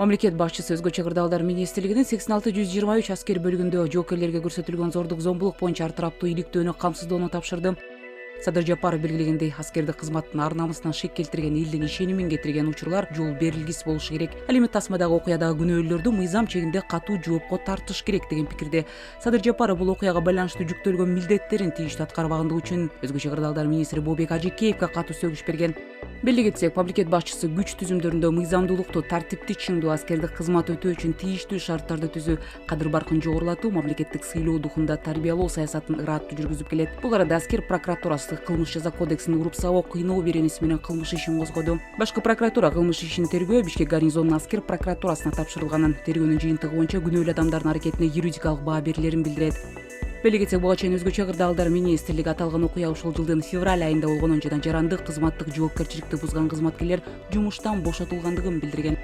Мамлекет башчысы өзгөчө кырдаалдар министрлигинин 86-123 аскер бөлүгүндө жоокерлерге көрсөтүлгөн зордук зомбулук боюнча тараптуу иликтөөнү камсыздоону тапшырды. Садыр Жапаров белгилегендей, аскердик кызматтын ар намысына шек келтирген, элдин ишенимин кетирген учурлар жол берилгис болушу керек. Ал эми тасмадагы окуядагы күнөөлөрдү мыйзам чегинде катуу жоопко тартыш керек деген пикирде. Садыр Жапаров бул окуяга байланыштуу жүктөлгөн милдеттерин тийиштүү аткарбагандыгы үчүн өзгөчө кырдаалдар министри Бообек Ажекеевге катуу сөгүш берген. Белги кетсек, мамлекет башчысы күч түзүмдөрүндө мыйзамдуулукту, тартипти чыңдоо, аскердик кызмат өтөө үчүн тийиштүү шарттарды түзүү, кадыр баркын жогорулатуу, мамлекеттик сыйлоо духунда тарбиялоо саясатын ыраттуу жүргүзүп келет. Бул арада аскер прокуратурасы кылмыш жаза кодексинин уруп сабоо, кыйноо беренеси менен кылмыш ишин козгоду. Башкы прокуратура кылмыш ишин тергөө Бишкек гарнизонунун аскер прокуратурасына тапшырылганын, тергөөнүн жыйынтыгы боюнча күнөөлүү адамдардын аракетине юридикалык баа берилерин билдирет. Белги кетсек, буга чейин өзгөчө кырдаалдар министрлиги аталган окуя ушул жылдын февраль айында болгонун жана жарандык кызматтык жоопкерчиликти бузган кызматкерлер жумуштан бошотулгандыгын билдирген.